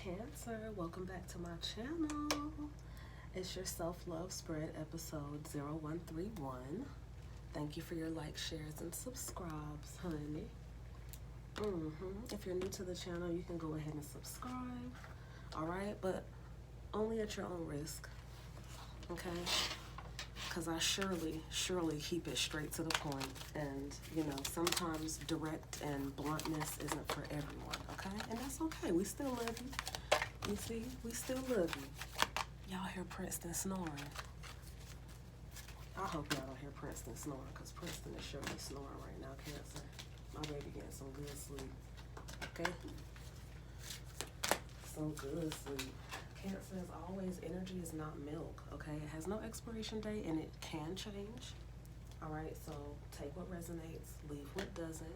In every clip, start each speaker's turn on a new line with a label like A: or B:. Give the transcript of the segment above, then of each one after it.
A: Cancer, welcome back to my channel. It's your self-love spread episode 0131. Thank you for your likes, shares, and subscribes, honey. If you're new to the channel, you can go ahead and subscribe. Alright, but only at your own risk. Okay? Because I surely keep it straight to the point. And, sometimes direct and bluntness isn't for everyone, okay? And that's okay. We still love you. You see? We still love you. Y'all hear Princeton snoring? I hope y'all don't hear Princeton snoring, because Princeton is surely snoring right now, Cancer. My baby getting some good sleep, okay? Some good sleep. Cancer, as always, energy is not milk, okay? It has no expiration date and it can change. All right, so take what resonates, leave what doesn't.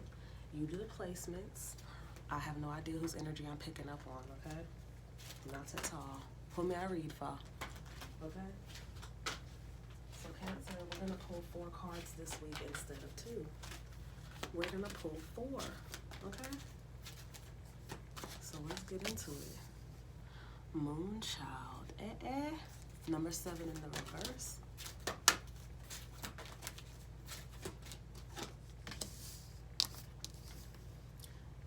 A: You do the placements. I have no idea whose energy I'm picking up on, okay? Not at all. Who may I read for? Okay? So Cancer, we're gonna pull 4 cards this week instead of 2. We're gonna pull 4, okay? So let's get into it. Moonchild, number 7 in the reverse.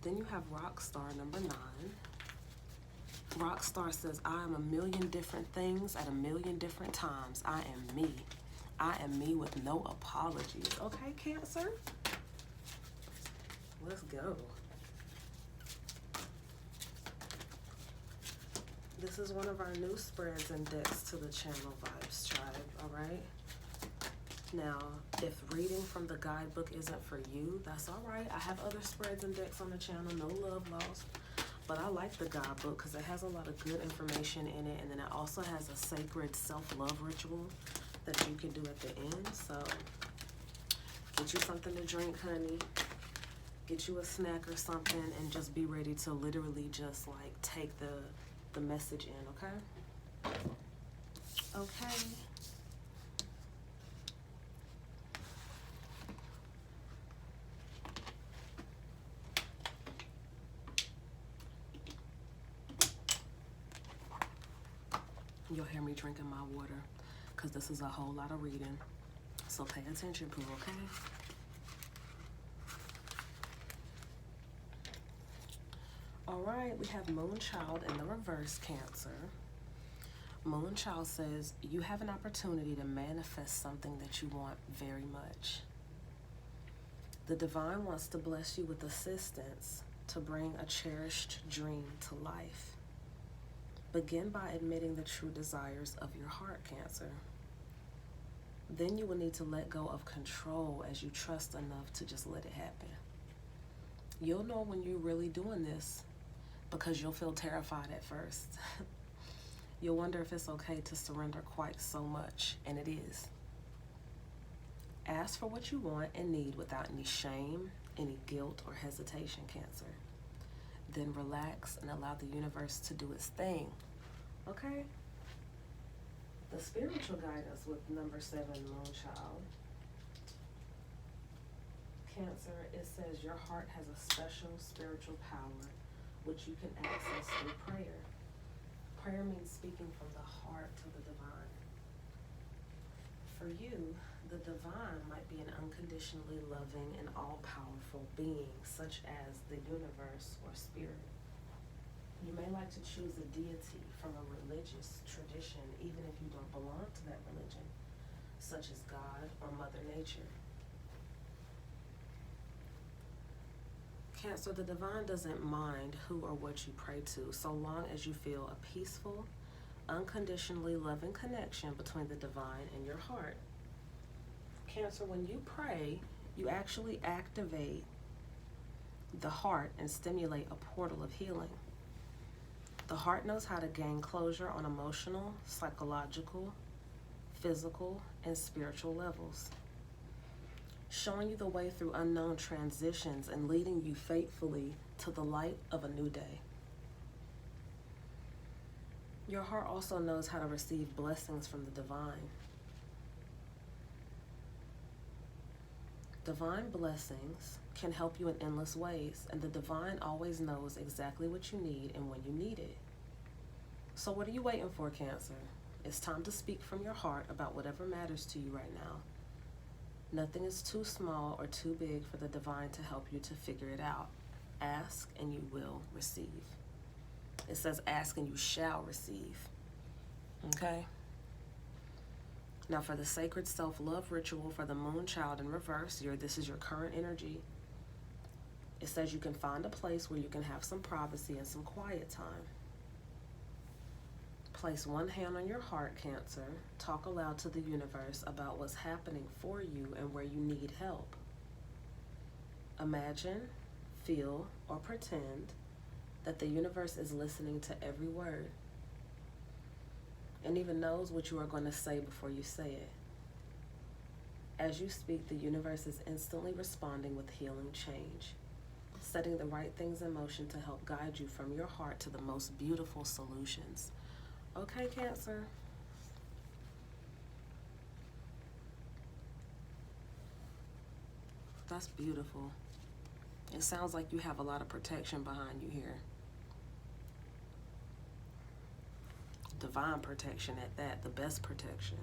A: Then you have Rockstar, number 9. Rockstar says, I am a million different things at a million different times. I am me. I am me with no apologies. Okay, Cancer? Let's go. This is one of our new spreads and decks to the channel, Vibes Tribe, all right? Now, if reading from the guidebook isn't for you, that's all right. I have other spreads and decks on the channel, no love lost. But I like the guidebook because it has a lot of good information in it, and then it also has a sacred self-love ritual that you can do at the end. So, get you something to drink, honey. Get you a snack or something, and just be ready to literally just, like, take the message in, okay? Okay. You'll hear me drinking my water because this is a whole lot of reading. So pay attention, Pooh, okay? All right, we have Moonchild in the reverse, Cancer. Moonchild says, you have an opportunity to manifest something that you want very much. The divine wants to bless you with assistance to bring a cherished dream to life. Begin by admitting the true desires of your heart, Cancer. Then you will need to let go of control as you trust enough to just let it happen. You'll know when you're really doing this because you'll feel terrified at first. You'll wonder if it's okay to surrender quite so much, and it is. Ask for what you want and need without any shame, any guilt, or hesitation, Cancer. Then relax and allow the universe to do its thing, okay? The spiritual guidance with number 7, Moonchild. Cancer, it says your heart has a special spiritual power which you can access through prayer. Prayer means speaking from the heart to the divine. For you, the divine might be an unconditionally loving and all-powerful being, such as the universe or spirit. You may like to choose a deity from a religious tradition, even if you don't belong to that religion, such as God or Mother Nature. Cancer, the divine doesn't mind who or what you pray to, so long as you feel a peaceful, unconditionally loving connection between the divine and your heart. Cancer, when you pray, you actually activate the heart and stimulate a portal of healing. The heart knows how to gain closure on emotional, psychological, physical, and spiritual levels, showing you the way through unknown transitions and leading you faithfully to the light of a new day. Your heart also knows how to receive blessings from the divine. Divine blessings can help you in endless ways, and the divine always knows exactly what you need and when you need it. So what are you waiting for, Cancer? It's time to speak from your heart about whatever matters to you right now. Nothing is too small or too big for the divine to help you to figure it out. Ask and you will receive. It says ask and you shall receive. Okay? Now for the sacred self-love ritual for the moon child in reverse, this is your current energy. It says you can find a place where you can have some privacy and some quiet time. Place one hand on your heart, Cancer. Talk aloud to the universe about what's happening for you and where you need help. Imagine, feel, or pretend that the universe is listening to every word and even knows what you are going to say before you say it. As you speak, the universe is instantly responding with healing change, setting the right things in motion to help guide you from your heart to the most beautiful solutions. Okay, Cancer? That's beautiful. It sounds like you have a lot of protection behind you here. Divine protection at that, the best protection.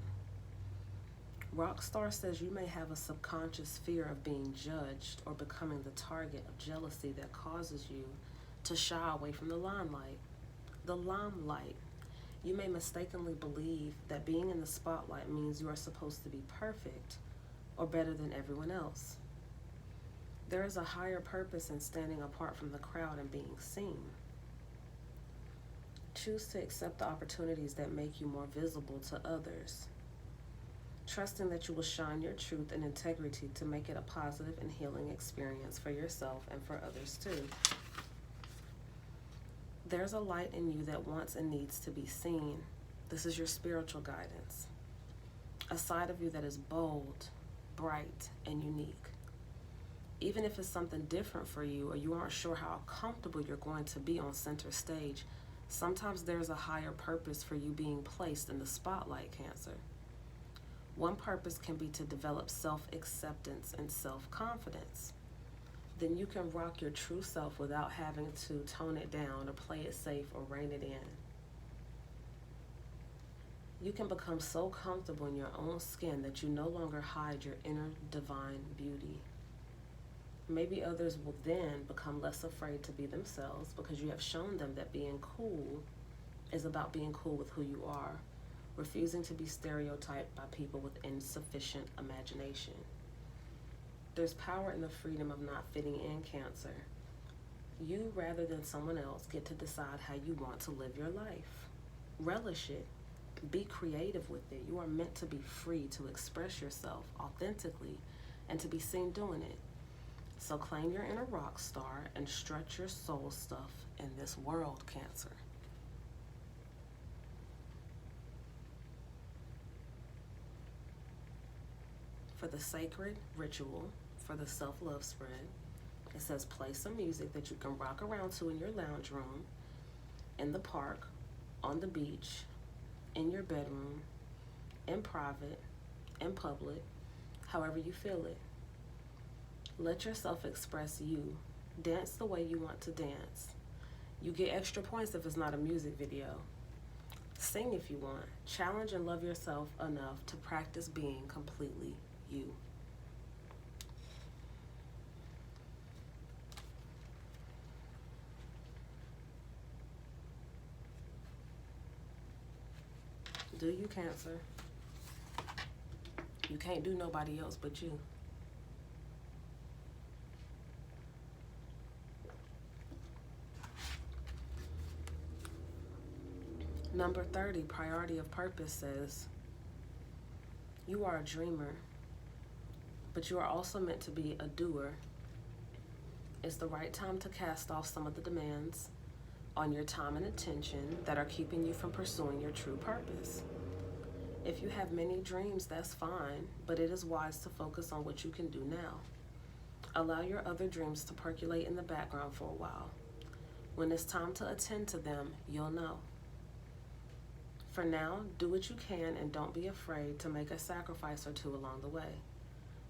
A: Rockstar says you may have a subconscious fear of being judged or becoming the target of jealousy that causes you to shy away from the limelight. The limelight. You may mistakenly believe that being in the spotlight means you are supposed to be perfect or better than everyone else. There is a higher purpose in standing apart from the crowd and being seen. Choose to accept the opportunities that make you more visible to others, trusting that you will shine your truth and integrity to make it a positive and healing experience for yourself and for others too. There's a light in you that wants and needs to be seen. This is your spiritual guidance. A side of you that is bold, bright, and unique. Even if it's something different for you or you aren't sure how comfortable you're going to be on center stage, sometimes there's a higher purpose for you being placed in the spotlight, Cancer. One purpose can be to develop self-acceptance and self-confidence. Then you can rock your true self without having to tone it down or play it safe or rein it in. You can become so comfortable in your own skin that you no longer hide your inner divine beauty. Maybe others will then become less afraid to be themselves because you have shown them that being cool is about being cool with who you are, refusing to be stereotyped by people with insufficient imagination. There's power in the freedom of not fitting in, Cancer. You, rather than someone else, get to decide how you want to live your life. Relish it. Be creative with it. You are meant to be free to express yourself authentically and to be seen doing it. So claim your inner rock star and stretch your soul stuff in this world, Cancer. For the sacred ritual, for the self-love spread, it says play some music that you can rock around to in your lounge room, in the park, on the beach, in your bedroom, in private, in public, however you feel it. Let yourself express you. Dance the way you want to dance. You get extra points if it's not a music video. Sing if you want. Challenge and love yourself enough to practice being completely you. Do you, Cancer? You can't do nobody else but you. Number 30, priority of purpose, says, you are a dreamer, but you are also meant to be a doer. It's the right time to cast off some of the demands on your time and attention that are keeping you from pursuing your true purpose. If you have many dreams, that's fine, but it is wise to focus on what you can do now. Allow your other dreams to percolate in the background for a while. When it's time to attend to them, you'll know. For now, do what you can and don't be afraid to make a sacrifice or two along the way.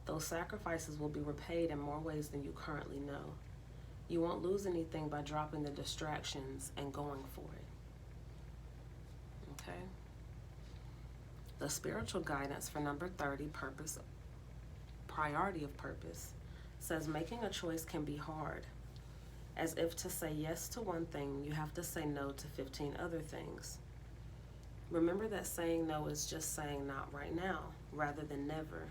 A: Those sacrifices will be repaid in more ways than you currently know. You won't lose anything by dropping the distractions and going for it. Okay. The spiritual guidance for number 30, purpose, priority of purpose, says making a choice can be hard. As if to say yes to one thing, you have to say no to 15 other things. Remember that saying no is just saying not right now, rather than never.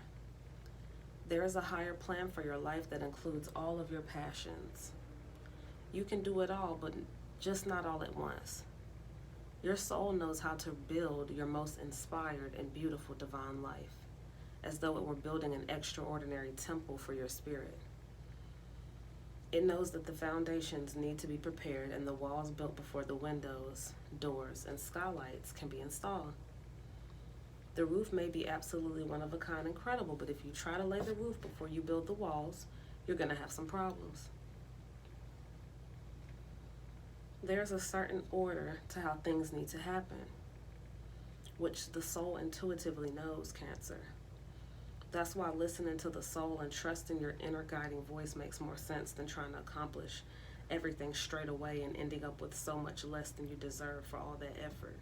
A: There is a higher plan for your life that includes all of your passions. You can do it all, but just not all at once. Your soul knows how to build your most inspired and beautiful divine life, as though it were building an extraordinary temple for your spirit. It knows that the foundations need to be prepared and the walls built before the windows, doors, and skylights can be installed. The roof may be absolutely one of a kind incredible, but if you try to lay the roof before you build the walls, you're going to have some problems. There's a certain order to how things need to happen, which the soul intuitively knows, Cancer. That's why listening to the soul and trusting your inner guiding voice makes more sense than trying to accomplish everything straight away and ending up with so much less than you deserve for all that effort.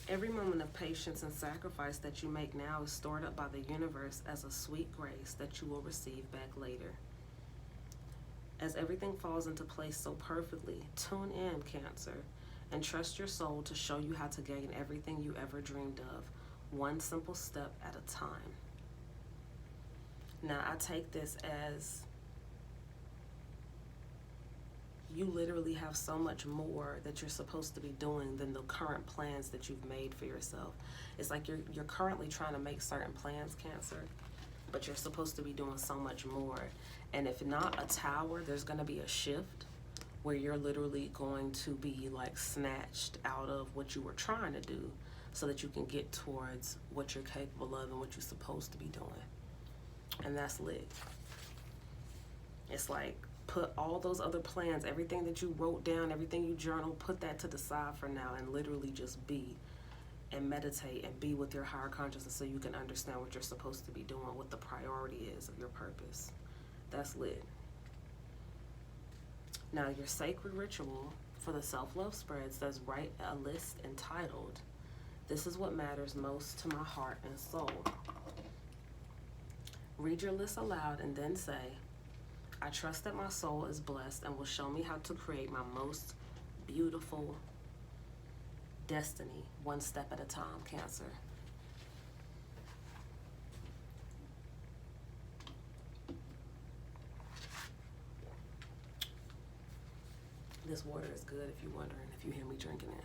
A: Every moment of patience and sacrifice that you make now is stored up by the universe as a sweet grace that you will receive back later. As everything falls into place so perfectly, tune in, Cancer, and trust your soul to show you how to gain everything you ever dreamed of, one simple step at a time. Now, I take this as you literally have so much more that you're supposed to be doing than the current plans that you've made for yourself. It's like you're currently trying to make certain plans, Cancer, but you're supposed to be doing so much more. And if not a tower, there's going to be a shift where you're literally going to be like snatched out of what you were trying to do so that you can get towards what you're capable of and what you're supposed to be doing. And that's lit. It's like, put all those other plans, everything that you wrote down, everything you journal, put that to the side for now and literally just be and meditate and be with your higher consciousness so you can understand what you're supposed to be doing, what the priority is of your purpose. That's lit. Now, your sacred ritual for the self-love spread says write a list entitled, "This is what matters most to my heart and soul." Read your list aloud and then say, "I trust that my soul is blessed and will show me how to create my most beautiful destiny, one step at a time, Cancer." This water is good if you're wondering, if you hear me drinking it.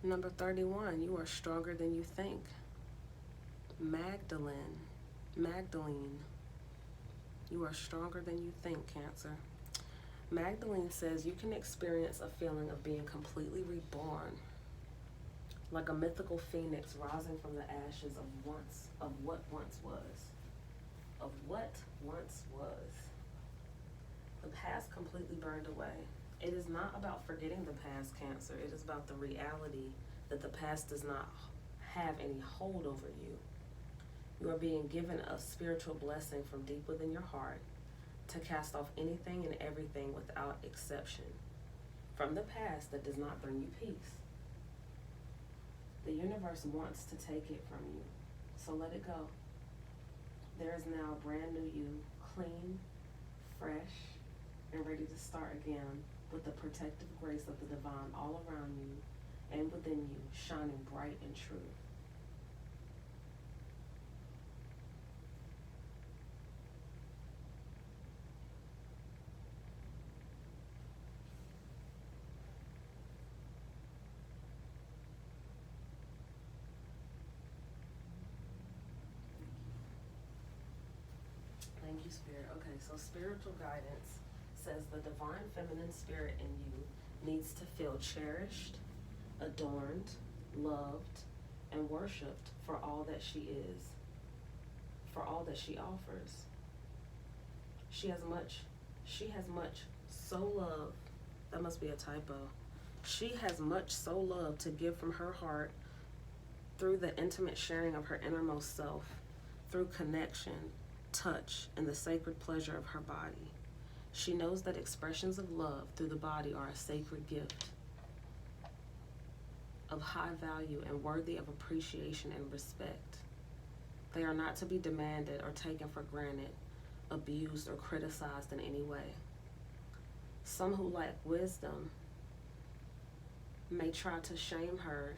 A: Number 31, you are stronger than you think. Magdalene, you are stronger than you think, Cancer. Magdalene says you can experience a feeling of being completely reborn, like a mythical phoenix rising from the ashes of what once was. The past completely burned away. It is not about forgetting the past, Cancer. It is about the reality that the past does not have any hold over you. You are being given a spiritual blessing from deep within your heart to cast off anything and everything without exception from the past that does not bring you peace. The universe wants to take it from you, so let it go. There is now a brand new you, clean, fresh, and ready to start again with the protective grace of the divine all around you and within you, shining bright and true. Thank you, Spirit. Okay, so spiritual guidance says the divine feminine spirit in you needs to feel cherished, adorned, loved, and worshipped for all that she is, for all that she offers. She has much soul love. That must be a typo. She has much soul love to give from her heart through the intimate sharing of her innermost self, through connection, touch, and the sacred pleasure of her body. She knows that expressions of love through the body are a sacred gift of high value and worthy of appreciation and respect. They are not to be demanded or taken for granted, abused, or criticized in any way. Some who lack wisdom may try to shame her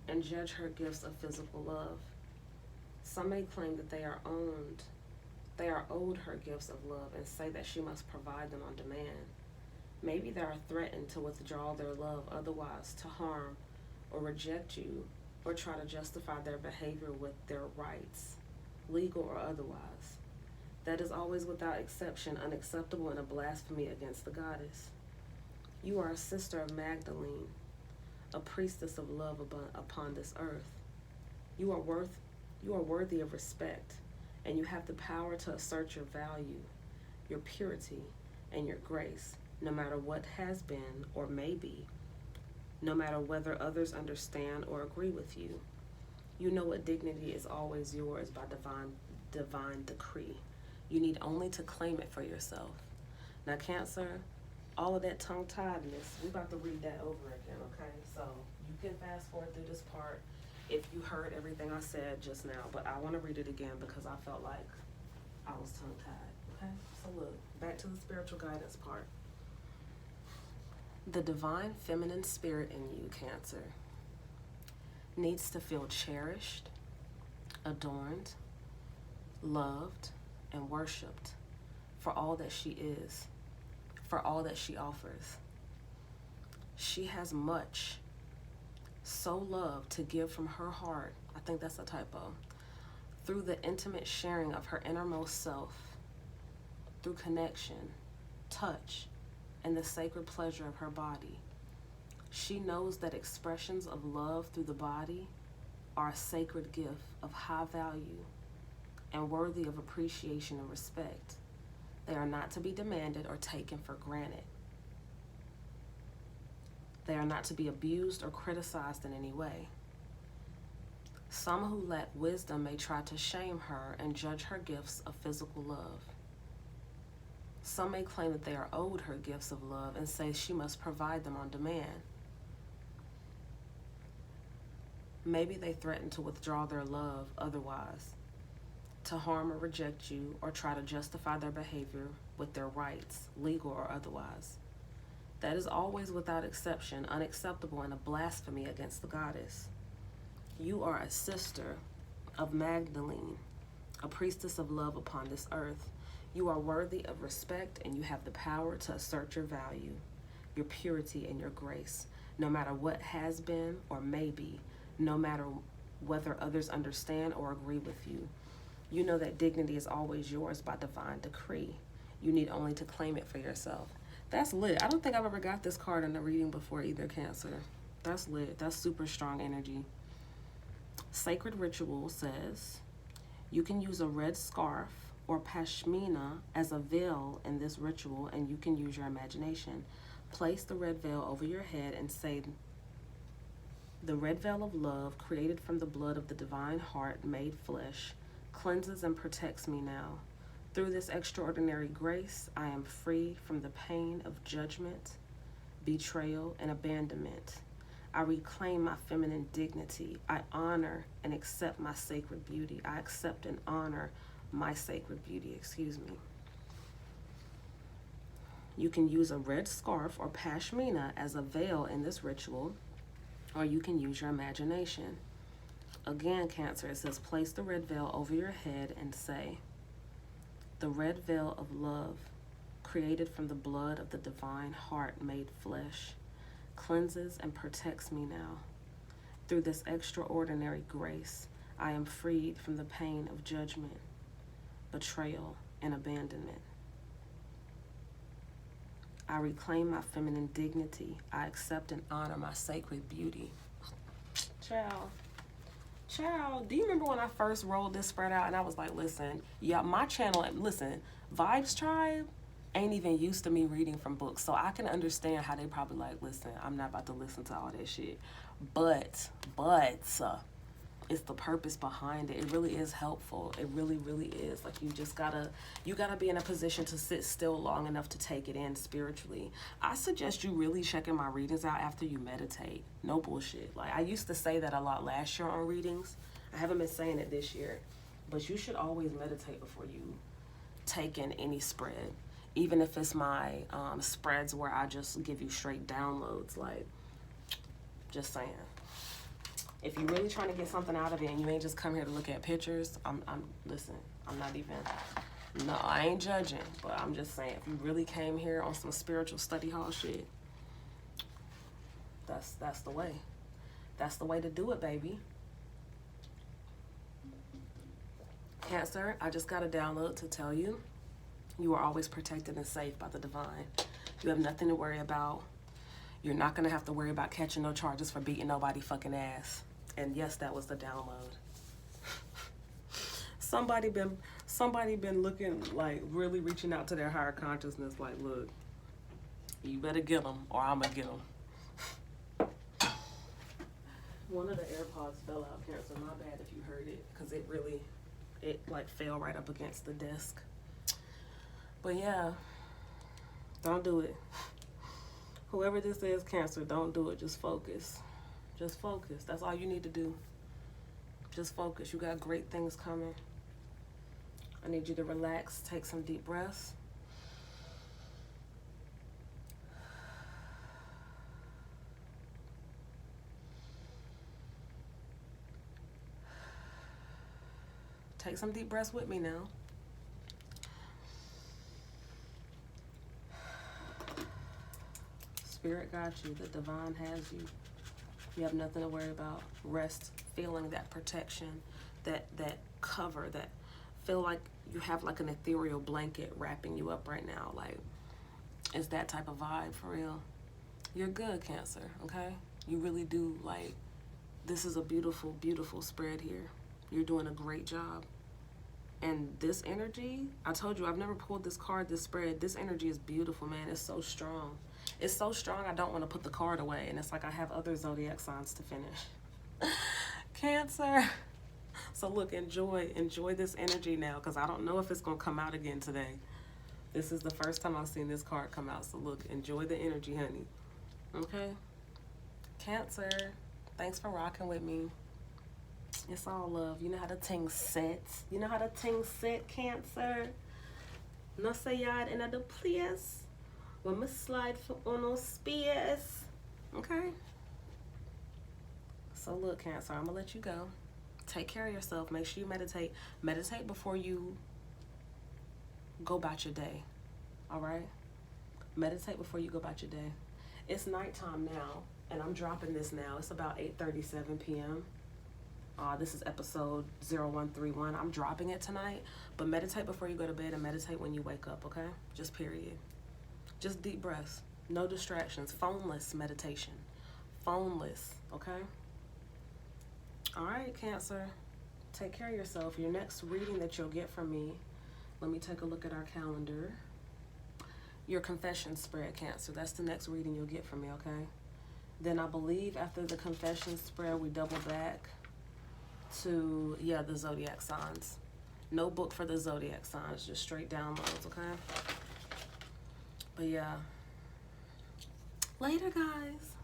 A: and judge her gifts of physical love. Some may claim that they are owed her gifts of love and say that she must provide them on demand. Maybe they are threatened to withdraw their love otherwise, to harm or reject you, or try to justify their behavior with their rights, legal or otherwise. That is always without exception unacceptable and a blasphemy against the goddess. You are a sister of Magdalene, a priestess of love upon this earth. You are worthy of respect, and you have the power to assert your value, your purity, and your grace, no matter what has been or may be, no matter whether others understand or agree with you. You know what dignity is always yours by divine decree. You need only to claim it for yourself. Now, Cancer, all of that tongue-tiedness, we're about to read that over again, okay? So you can fast forward through this part if you heard everything I said just now, but I want to read it again because I felt like I was tongue-tied, okay? So look, back to the spiritual guidance part. The divine feminine spirit in you, Cancer, needs to feel cherished, adorned, loved, and worshipped for all that she is, for all that she offers. She has much, so love to give from her heart, I think that's a typo, through the intimate sharing of her innermost self, through connection, touch, and the sacred pleasure of her body. She knows that expressions of love through the body are a sacred gift of high value and worthy of appreciation and respect. They are not to be demanded or taken for granted. They are not to be abused or criticized in any way. Some who lack wisdom may try to shame her and judge her gifts of physical love. Some may claim that they are owed her gifts of love and say she must provide them on demand. Maybe they threaten to withdraw their love otherwise, to harm or reject you, or try to justify their behavior with their rights, legal or otherwise. That is always without exception unacceptable and a blasphemy against the goddess. You are a sister of Magdalene, a priestess of love upon this earth. You are worthy of respect, and you have the power to assert your value, your purity, and your grace, no matter what has been or may be, no matter whether others understand or agree with you. You know that dignity is always yours by divine decree. You need only to claim it for yourself. That's lit. I don't think I've ever got this card in a reading before either, Cancer. That's lit. That's super strong energy. Sacred Ritual says, you can use a red scarf or pashmina as a veil in this ritual, and you can use your imagination. Place the red veil over your head and say, the red veil of love, created from the blood of the divine heart made flesh, cleanses and protects me now. Through this extraordinary grace, I am free from the pain of judgment, betrayal, and abandonment. I reclaim my feminine dignity. I honor and accept my sacred beauty. I accept and honor my sacred beauty, You can use a red scarf or pashmina as a veil in this ritual, or you can use your imagination. Again, Cancer, it says, place the red veil over your head and say, the red veil of love, created from the blood of the divine heart made flesh, cleanses and protects me now. Through this extraordinary grace, I am freed from the pain of judgment, betrayal, and abandonment. I reclaim my feminine dignity. I accept and honor my sacred beauty. Child, do you remember when I first rolled this spread out and I was like, listen, yeah, my channel, listen, Vibes Tribe ain't even used to me reading from books, so I can understand how they probably like, listen, I'm not about to listen to all that shit. But, it's the purpose behind it. It really is helpful. It really, really is. Like, you gotta be in a position to sit still long enough to take it in spiritually. I suggest you really checking my readings out after you meditate. No bullshit. Like, I used to say that a lot last year on readings. I haven't been saying it this year. But you should always meditate before you take in any spread. Even if it's my spreads where I just give you straight downloads. Like, just saying. If you're really trying to get something out of it and you ain't just come here to look at pictures, listen, I'm not even, no, I ain't judging, but I'm just saying, if you really came here on some spiritual study hall shit, that's the way. That's the way to do it, baby. Cancer, I just got a download to tell you, you are always protected and safe by the divine. You have nothing to worry about. You're not going to have to worry about catching no charges for beating nobody fucking ass. And yes, that was the download. Somebody been looking, like, really reaching out to their higher consciousness, like, look, you better get them or I'm going to get them. One of the AirPods fell out, Cancer. My bad if you heard it, because it like fell right up against the desk. But yeah, don't do it. Whoever this is, Cancer, don't do it. Just focus. Just focus. That's all you need to do. Just focus. You got great things coming. I need you to relax. Take some deep breaths. Take some deep breaths with me now. Spirit got you. The divine has you. You have nothing to worry about. Rest, feeling that protection, that cover, that feel like you have like an ethereal blanket wrapping you up right now. Like, it's that type of vibe for real. You're good, Cancer, okay? You really do, like, this is a beautiful, beautiful spread here. You're doing a great job. And this energy, I told you, I've never pulled this card, this spread. This energy is beautiful, man. It's so strong. It's so strong, I don't want to put the card away. And it's like I have other zodiac signs to finish. Cancer. So look, enjoy this energy now, because I don't know if it's going to come out again today. This is the first time I've seen this card come out. So look, enjoy the energy, honey. Okay? Cancer, thanks for rocking with me. It's all love. You know how the ting sets. You know how the ting set, Cancer. No say yard in the place. When me slide for uno space. Okay? So look, Cancer, I'm going to let you go. Take care of yourself. Make sure you meditate. Meditate before you go about your day. All right? Meditate before you go about your day. It's nighttime now, and I'm dropping this now. It's about 8:37 p.m. This is episode 0131. I'm dropping it tonight, but meditate before you go to bed and meditate when you wake up, okay? Just period. Just deep breaths. No distractions. Phoneless meditation. Phoneless, okay? All right, Cancer. Take care of yourself. Your next reading that you'll get from me, let me take a look at our calendar. Your confession spread, Cancer. That's the next reading you'll get from me, okay? Then I believe after the confession spread, we double back to, the zodiac signs. No book for the zodiac signs, just straight downloads, okay? But yeah. Later, guys.